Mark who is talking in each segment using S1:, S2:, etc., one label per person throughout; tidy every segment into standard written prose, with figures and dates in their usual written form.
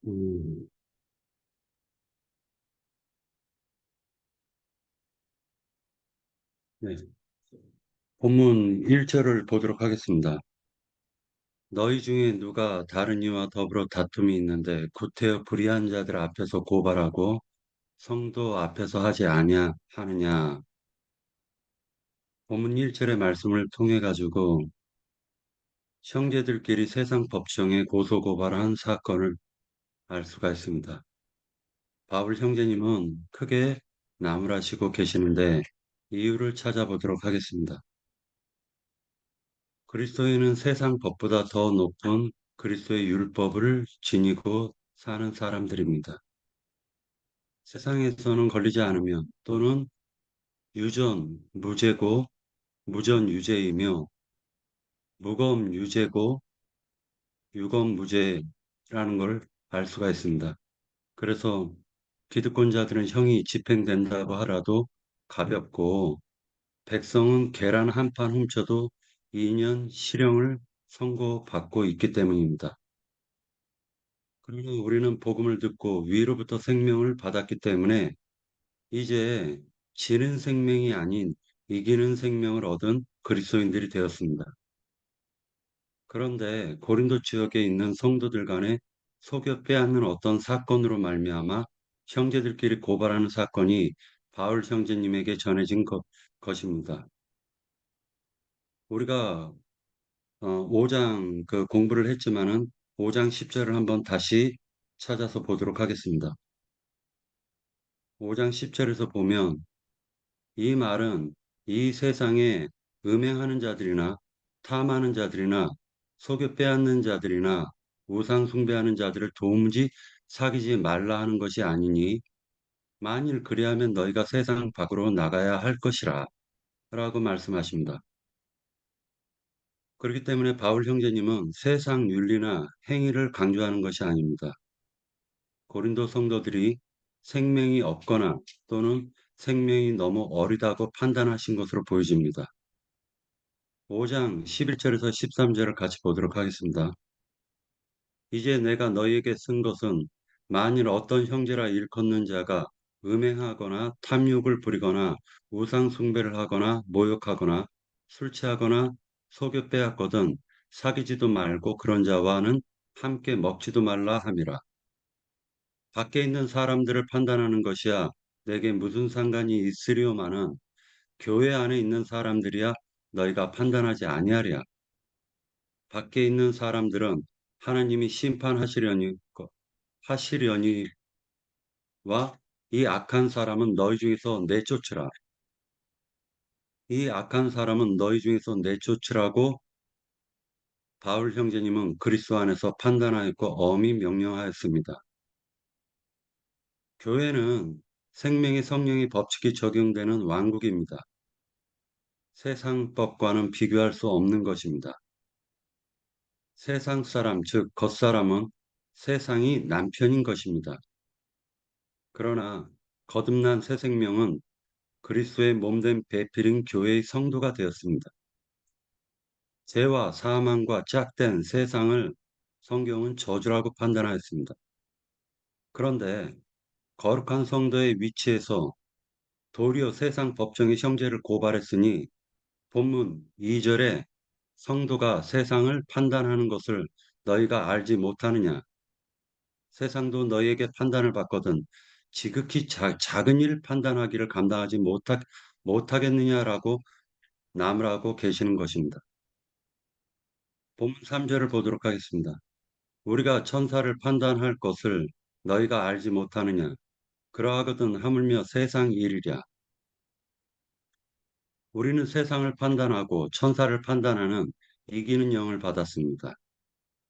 S1: 음, 네. 본문 1절을 보도록 하겠습니다. 너희 중에 누가 다른 이와 더불어 다툼이 있는데 구태여 불의한 자들 앞에서 고발하고 성도 앞에서 하지 아니하느냐. 본문 1절의 말씀을 통해 가지고 형제들끼리 세상 법정에 고소고발한 사건을 알 수가 있습니다. 바울 형제님은 크게 나무라시고 계시는데 이유를 찾아보도록 하겠습니다. 그리스도인은 세상 법보다 더 높은 그리스도의 율법을 지니고 사는 사람들입니다. 세상에서는 걸리지 않으면 또는 유전 무죄고 무전 유죄이며 무검 유죄고 유검 무죄라는 걸 알 수가 있습니다. 그래서 기득권자들은 형이 집행된다고 하라도 가볍고 백성은 계란 한 판 훔쳐도 2년 실형을 선고받고 있기 때문입니다. 그러나 우리는 복음을 듣고 위로부터 생명을 받았기 때문에 이제 지는 생명이 아닌 이기는 생명을 얻은 그리스도인들이 되었습니다. 그런데 고린도 지역에 있는 성도들 간에 속여 빼앗는 어떤 사건으로 말미암아 형제들끼리 고발하는 사건이 바울 형제님에게 전해진 것입니다. 우리가 5장 그 공부를 했지만은 5장 10절을 한번 다시 찾아서 보도록 하겠습니다. 5장 10절에서 보면 이 말은 이 세상에 음행하는 자들이나 탐하는 자들이나 속여 빼앗는 자들이나 우상 숭배하는 자들을 도무지 사귀지 말라 하는 것이 아니니 만일 그리하면 너희가 세상 밖으로 나가야 할 것이라 라고 말씀하십니다. 그렇기 때문에 바울 형제님은 세상 윤리나 행위를 강조하는 것이 아닙니다. 고린도 성도들이 생명이 없거나 또는 생명이 너무 어리다고 판단하신 것으로 보여집니다. 5장 11절에서 13절을 같이 보도록 하겠습니다. 이제 내가 너희에게 쓴 것은 만일 어떤 형제라 일컫는 자가 음행하거나 탐욕을 부리거나 우상 숭배를 하거나 모욕하거나 술 취하거나 속여 빼앗거든 사귀지도 말고 그런 자와는 함께 먹지도 말라 함이라. 밖에 있는 사람들을 판단하는 것이야 내게 무슨 상관이 있으리오마는 교회 안에 있는 사람들이야 너희가 판단하지 아니하랴. 밖에 있는 사람들은 하나님이 하시려니와 이 악한 사람은 너희 중에서 내쫓으라. 이 악한 사람은 너희 중에서 내쫓으라고 바울 형제님은 그리스도 안에서 판단하였고 엄히 명령하였습니다. 교회는 생명의 성령의 법칙이 적용되는 왕국입니다. 세상 법과는 비교할 수 없는 것입니다. 세상 사람, 즉 겉사람은 세상이 남편인 것입니다. 그러나 거듭난 새 생명은 그리스도의 몸된 배필인 교회의 성도가 되었습니다. 죄와 사망과 짝된 세상을 성경은 저주라고 판단하였습니다. 그런데 거룩한 성도의 위치에서 도리어 세상 법정의 형제를 고발했으니 본문 2절에 성도가 세상을 판단하는 것을 너희가 알지 못하느냐? 세상도 너희에게 판단을 받거든 지극히 작은 일 판단하기를 감당하지 못하겠느냐라고 남으라고 계시는 것입니다. 본문 3절을 보도록 하겠습니다. 우리가 천사를 판단할 것을 너희가 알지 못하느냐? 그러하거든 하물며 세상 일이랴. 우리는 세상을 판단하고 천사를 판단하는 이기는 영을 받았습니다.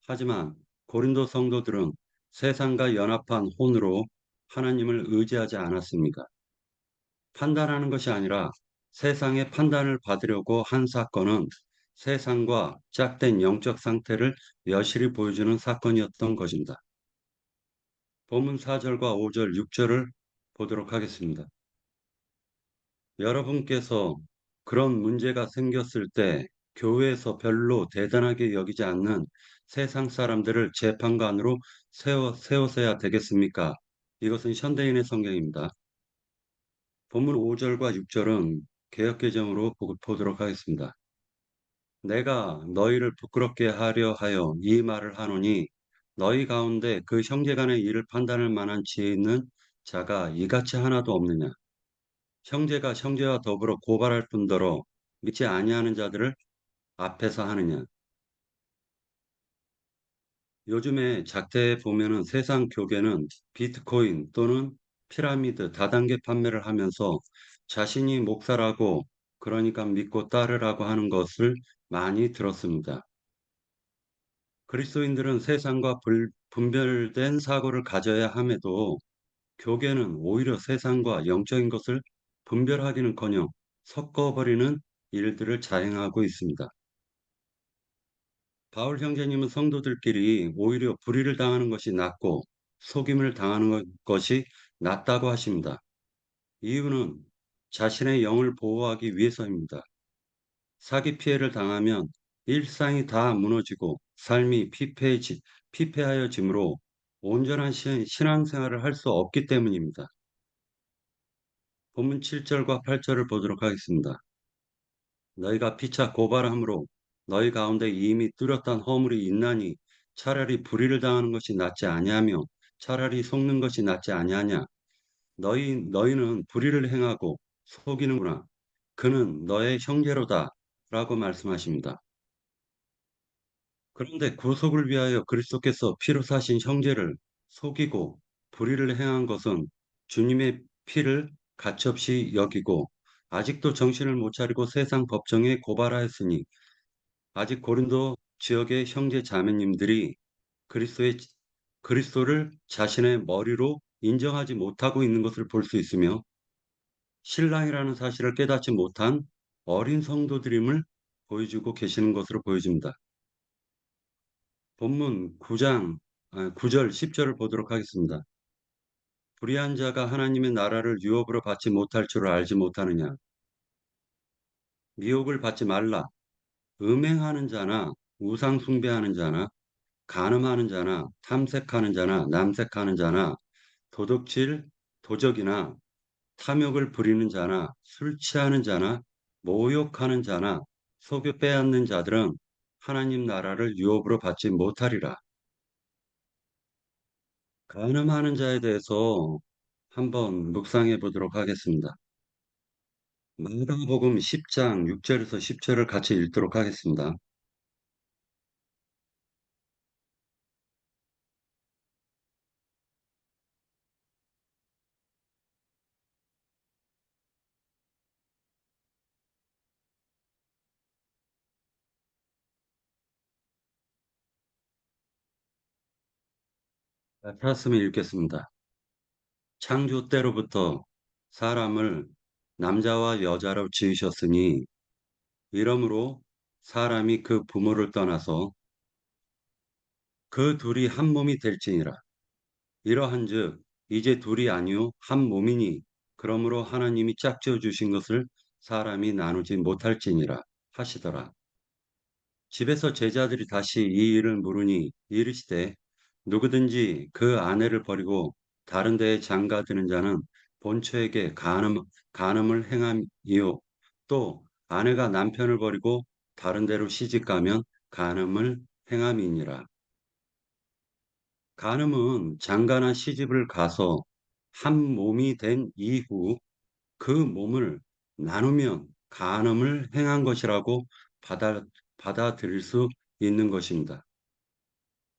S1: 하지만 고린도 성도들은 세상과 연합한 혼으로 하나님을 의지하지 않았습니다. 판단하는 것이 아니라 세상의 판단을 받으려고 한 사건은 세상과 짝된 영적 상태를 여실히 보여주는 사건이었던 것입니다. 본문 4절과 5절, 6절을 보도록 하겠습니다. 여러분께서 그런 문제가 생겼을 때 교회에서 별로 대단하게 여기지 않는 세상 사람들을 재판관으로 세워서야 되겠습니까? 이것은 현대인의 성경입니다. 본문 5절과 6절은 개역개정으로 보도록 하겠습니다. 내가 너희를 부끄럽게 하려 하여 이 말을 하노니 너희 가운데 그 형제 간의 일을 판단할 만한 지혜 있는 자가 이같이 하나도 없느냐? 형제가 형제와 더불어 고발할 뿐더러 믿지 아니하는 자들을 앞에서 하느냐? 요즘에 작태에 보면은 세상 교계는 비트코인 또는 피라미드 다단계 판매를 하면서 자신이 목사라고 그러니까 믿고 따르라고 하는 것을 많이 들었습니다. 그리스도인들은 세상과 분별된 사고를 가져야 함에도 교계는 오히려 세상과 영적인 것을 분별하기는커녕 섞어버리는 일들을 자행하고 있습니다. 바울 형제님은 성도들끼리 오히려 불의를 당하는 것이 낫고 속임을 당하는 것이 낫다고 하십니다. 이유는 자신의 영을 보호하기 위해서입니다. 사기 피해를 당하면 일상이 다 무너지고 삶이 피폐하여지므로 온전한 신앙생활을 할 수 없기 때문입니다. 본문 7절과 8절을 보도록 하겠습니다. 너희가 피차 고발함으로 너희 가운데 이미 뚜렷한 허물이 있나니 차라리 불의를 당하는 것이 낫지 아니하며 차라리 속는 것이 낫지 아니하냐. 너희는 불의를 행하고 속이는구나. 그는 너의 형제로다. 라고 말씀하십니다. 그런데 구속을 위하여 그리스도께서 피로 사신 형제를 속이고 불의를 행한 것은 주님의 피를 가치없이 여기고 아직도 정신을 못 차리고 세상 법정에 고발하였으니 아직 고린도 지역의 형제 자매님들이 그리스도의 그리스도를 자신의 머리로 인정하지 못하고 있는 것을 볼 수 있으며 신랑이라는 사실을 깨닫지 못한 어린 성도들임을 보여주고 계시는 것으로 보여집니다. 본문 9절 10절을 보도록 하겠습니다. 불의한 자가 하나님의 나라를 유업으로 받지 못할 줄을 알지 못하느냐. 미혹을 받지 말라. 음행하는 자나 우상 숭배하는 자나 간음하는 자나 탐색하는 자나 남색하는 자나 도둑질, 도적이나 탐욕을 부리는 자나 술 취하는 자나 모욕하는 자나 속여 빼앗는 자들은 하나님 나라를 유업으로 받지 못하리라. 간음하는 자에 대해서 한번 묵상해 보도록 하겠습니다. 마가복음 10장 6절에서 10절을 같이 읽도록 하겠습니다. 말씀을 읽겠습니다. 창조 때로부터 사람을 남자와 여자로 지으셨으니 이러므로 사람이 그 부모를 떠나서 그 둘이 한 몸이 될지니라. 이러한즉 이제 둘이 아니요 한 몸이니 그러므로 하나님이 짝지어 주신 것을 사람이 나누지 못할지니라 하시더라. 집에서 제자들이 다시 이 일을 물으니 이르시되 누구든지 그 아내를 버리고 다른 데에 장가드는 자는 본처에게 간음을 행함이요 또 아내가 남편을 버리고 다른 데로 시집가면 간음을 행함이니라. 간음은 장가나 시집을 가서 한 몸이 된 이후 그 몸을 나누면 간음을 행한 것이라고 받아, 받아들일 수 있는 것입니다.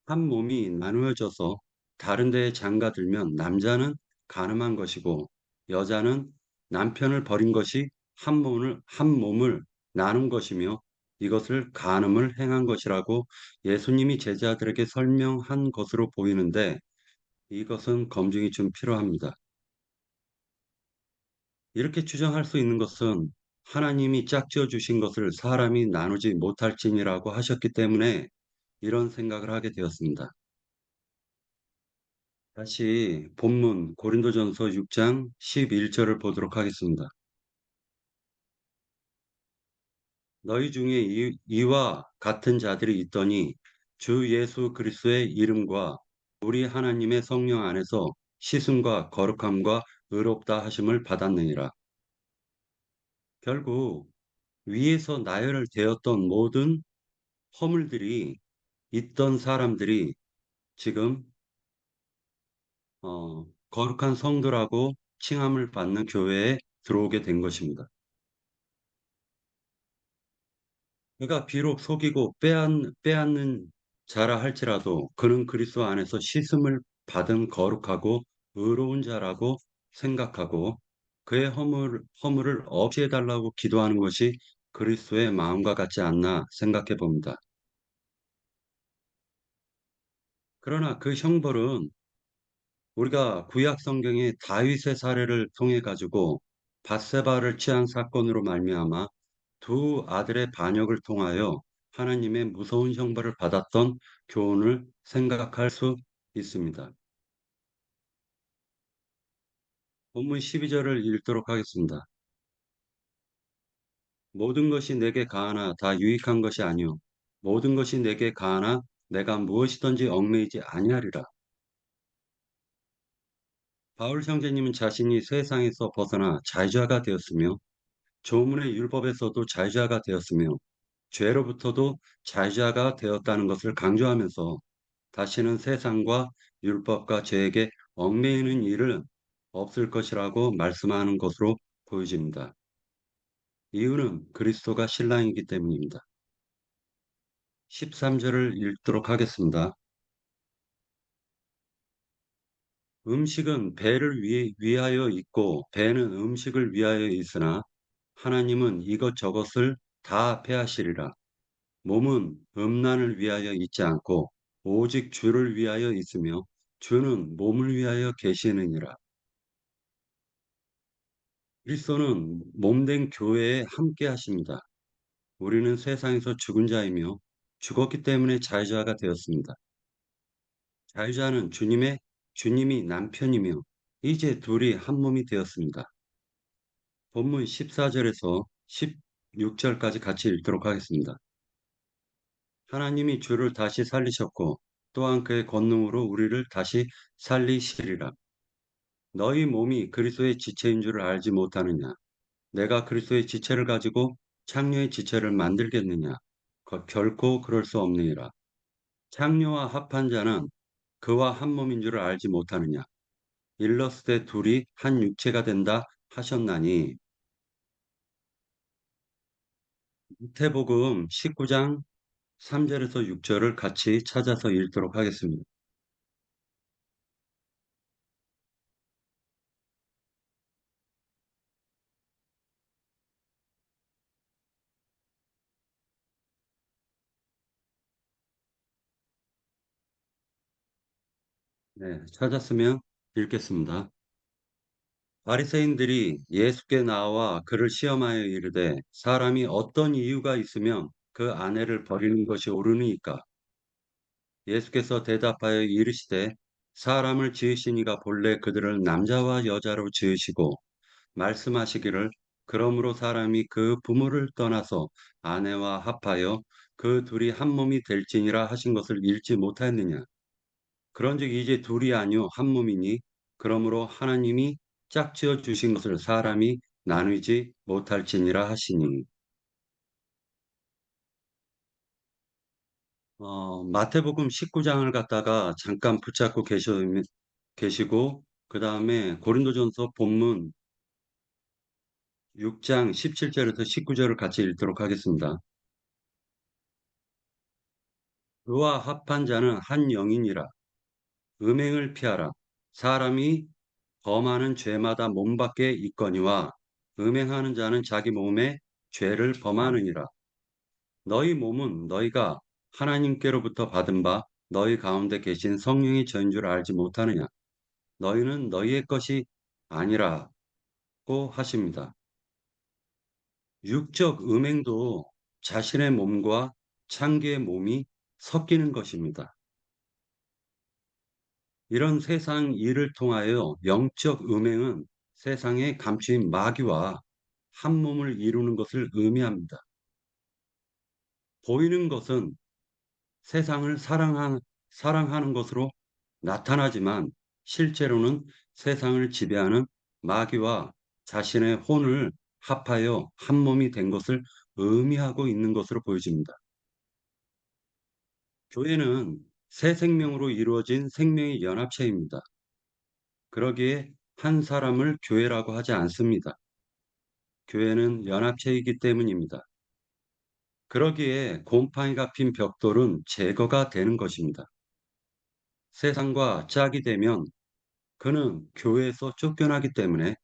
S1: 한 몸이 나누어져서 다른 데에 장가들면 남자는 간음한 것이고 여자는 남편을 버린 것이 한 몸을 나눈 것이며 이것을 간음을 행한 것이라고 예수님이 제자들에게 설명한 것으로 보이는데 이것은 검증이 좀 필요합니다. 이렇게 추정할 수 있는 것은 하나님이 짝지어 주신 것을 사람이 나누지 못할지니라고 하셨기 때문에 이런 생각을 하게 되었습니다. 다시 본문 고린도전서 6장 11절을 보도록 하겠습니다. 너희 중에 이와 같은 자들이 있더니 주 예수 그리스도의 이름과 우리 하나님의 성령 안에서 시승과 거룩함과 의롭다 하심을 받았느니라. 결국 위에서 나열되었던 모든 허물들이 있던 사람들이 지금 거룩한 성도라고 칭함을 받는 교회에 들어오게 된 것입니다. 그가 비록 속이고 빼앗는 자라 할지라도 그는 그리스도 안에서 씻음을 받은 거룩하고 의로운 자라고 생각하고 그의 허물을 없이해달라고 기도하는 것이 그리스도의 마음과 같지 않나 생각해 봅니다. 그러나 그 형벌은 우리가 구약 성경의 다윗의 사례를 통해 가지고 밧세바를 취한 사건으로 말미암아 두 아들의 반역을 통하여 하나님의 무서운 형벌을 받았던 교훈을 생각할 수 있습니다. 본문 12절을 읽도록 하겠습니다. 모든 것이 내게 가하나 다 유익한 것이 아니요 모든 것이 내게 가하나 내가 무엇이든지 얽매이지 아니하리라. 바울 형제님은 자신이 세상에서 벗어나 자유자가 되었으며 조문의 율법에서도 자유자가 되었으며 죄로부터도 자유자가 되었다는 것을 강조하면서 다시는 세상과 율법과 죄에게 얽매이는 일은 없을 것이라고 말씀하는 것으로 보여집니다. 이유는 그리스도가 신랑이기 때문입니다. 13절을 읽도록 하겠습니다. 음식은 배를 위하여 있고 배는 음식을 위하여 있으나 하나님은 이것저것을 다 패하시리라. 몸은 음란을 위하여 있지 않고 오직 주를 위하여 있으며 주는 몸을 위하여 계시느니라. 그리스도는 몸된 교회에 함께 하십니다. 우리는 세상에서 죽은 자이며 죽었기 때문에 자유자가 되었습니다. 자유자는 주님이 남편이며 이제 둘이 한 몸이 되었습니다. 본문 14절에서 16절까지 같이 읽도록 하겠습니다. 하나님이 주를 다시 살리셨고 또한 그의 권능으로 우리를 다시 살리시리라. 너희 몸이 그리스도의 지체인 줄을 알지 못하느냐? 내가 그리스도의 지체를 가지고 창녀의 지체를 만들겠느냐? 결코 그럴 수 없느니라. 창녀와 합한 자는 그와 한 몸인 줄을 알지 못하느냐? 일러스되 둘이 한 육체가 된다 하셨나니. 누태복음 19장 3절에서 6절을 같이 찾아서 읽도록 하겠습니다. 네, 찾았으면 읽겠습니다. 바리새인들이 예수께 나와 그를 시험하여 이르되 사람이 어떤 이유가 있으면 그 아내를 버리는 것이 옳으니까. 예수께서 대답하여 이르시되 사람을 지으신 이가 본래 그들을 남자와 여자로 지으시고 말씀하시기를 그러므로 사람이 그 부모를 떠나서 아내와 합하여 그 둘이 한 몸이 될지니라 하신 것을 읽지 못하였느냐. 그런즉 이제 둘이 아니요 한 몸이니 그러므로 하나님이 짝지어 주신 것을 사람이 나누지 못할지니라 하시니. 마태복음 19장을 갖다가 잠깐 붙잡고 계시고 그 다음에 고린도전서 본문 6장 17절에서 19절을 같이 읽도록 하겠습니다. 그와 합한 자는 한 영이니라. 음행을 피하라. 사람이 범하는 죄마다 몸 밖에 있거니와 음행하는 자는 자기 몸에 죄를 범하느니라. 너희 몸은 너희가 하나님께로부터 받은 바 너희 가운데 계신 성령의 저인 줄 알지 못하느냐. 너희는 너희의 것이 아니라고 하십니다. 육적 음행도 자신의 몸과 창기의 몸이 섞이는 것입니다. 이런 세상 일을 통하여 영적 음행은 세상에 감추인 마귀와 한 몸을 이루는 것을 의미합니다. 보이는 것은 세상을 사랑하는 것으로 나타나지만 실제로는 세상을 지배하는 마귀와 자신의 혼을 합하여 한 몸이 된 것을 의미하고 있는 것으로 보여집니다. 교회는 새 생명으로 이루어진 생명의 연합체입니다. 그러기에 한 사람을 교회라고 하지 않습니다. 교회는 연합체이기 때문입니다. 그러기에 곰팡이가 핀 벽돌은 제거가 되는 것입니다. 세상과 짝이 되면 그는 교회에서 쫓겨나기 때문에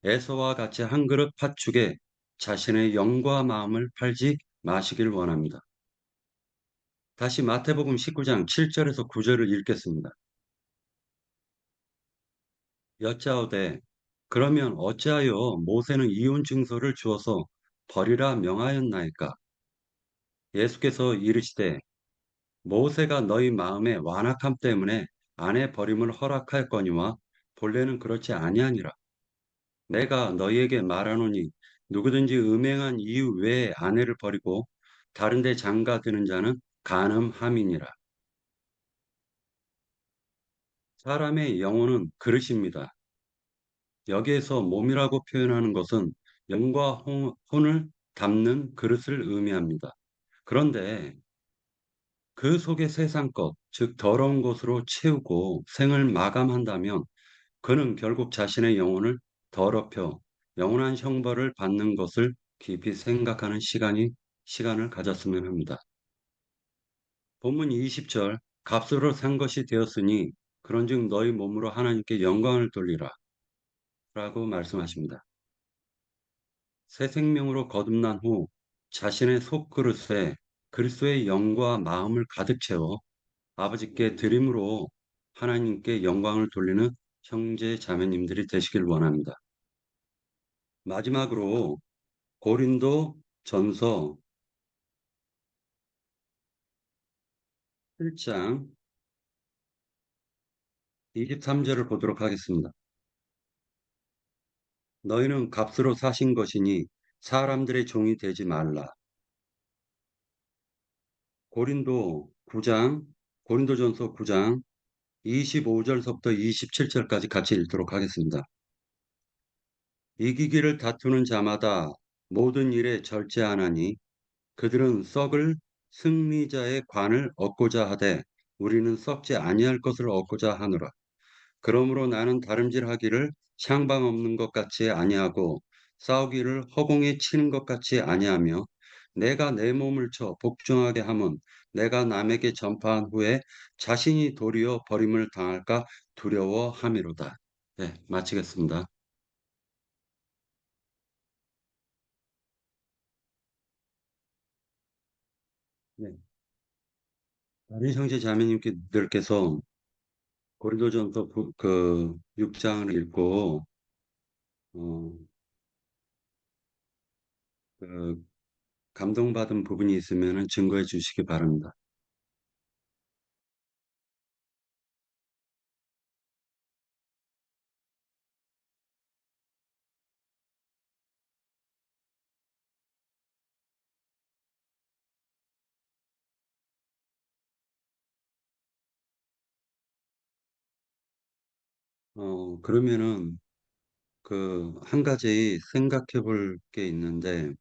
S1: 에서와 같이 한 그릇 팥죽에 자신의 영과 마음을 팔지 마시길 원합니다. 다시 마태복음 19장 7절에서 9절을 읽겠습니다. 여짜오되 그러면 어찌하여 모세는 이혼 증서를 주어서 버리라 명하였나이까? 예수께서 이르시되 모세가 너희 마음의 완악함 때문에 아내 버림을 허락할거니와 본래는 그렇지 아니하니라. 내가 너희에게 말하노니 누구든지 음행한 이유 외에 아내를 버리고 다른 데 장가드는 자는 간음함이니라. 사람의 영혼은 그릇입니다. 여기에서 몸이라고 표현하는 것은 영과 혼을 담는 그릇을 의미합니다. 그런데 그 속에 세상 것, 즉 더러운 것으로 채우고 생을 마감한다면 그는 결국 자신의 영혼을 더럽혀 영원한 형벌을 받는 것을 깊이 생각하는 시간을 가졌으면 합니다. 본문 20절, 값으로 산 것이 되었으니 그런즉 너희 몸으로 하나님께 영광을 돌리라 라고 말씀하십니다. 새 생명으로 거듭난 후 자신의 속그릇에 그리스도의 영과 마음을 가득 채워 아버지께 드림으로 하나님께 영광을 돌리는 형제 자매님들이 되시길 원합니다. 마지막으로 고린도 전서 1장 23절을 보도록 하겠습니다. 너희는 값으로 사신 것이니 사람들의 종이 되지 말라. 고린도 9장, 고린도전서 9장 25절서부터 27절까지 같이 읽도록 하겠습니다. 이기기를 다투는 자마다 모든 일에 절제하나니 그들은 썩을 승리자의 관을 얻고자 하되 우리는 썩지 아니할 것을 얻고자 하노라. 그러므로 나는 다름질하기를 향방 없는 것 같이 아니하고 싸우기를 허공에 치는 것 같이 아니하며 내가 내 몸을 쳐 복종하게 함은 내가 남에게 전파한 후에 자신이 도리어 버림을 당할까 두려워함이로다. 네, 마치겠습니다. 네, 다른 형제 자매님들께서 고린도전서 그 6장을 읽고 어, 그 감동받은 부분이 있으면 증거해 주시기 바랍니다. 그러면은 그 한 가지 생각해 볼 게 있는데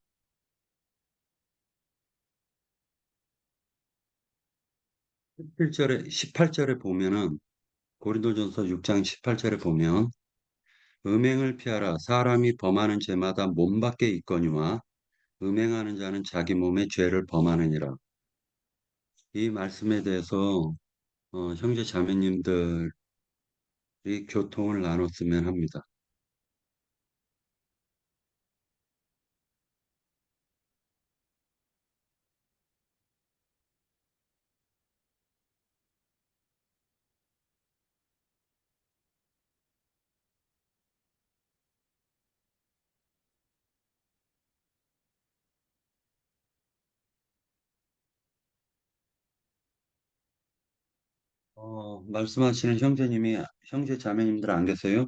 S1: 18절에 보면은 고린도전서 6장 18절에 보면 음행을 피하라 사람이 범하는 죄마다 몸 밖에 있거니와 음행하는 자는 자기 몸의 죄를 범하느니라. 이 말씀에 대해서 형제 자매님들이 교통을 나눴으면 합니다. 말씀하시는 형제 자매님들 안 계세요?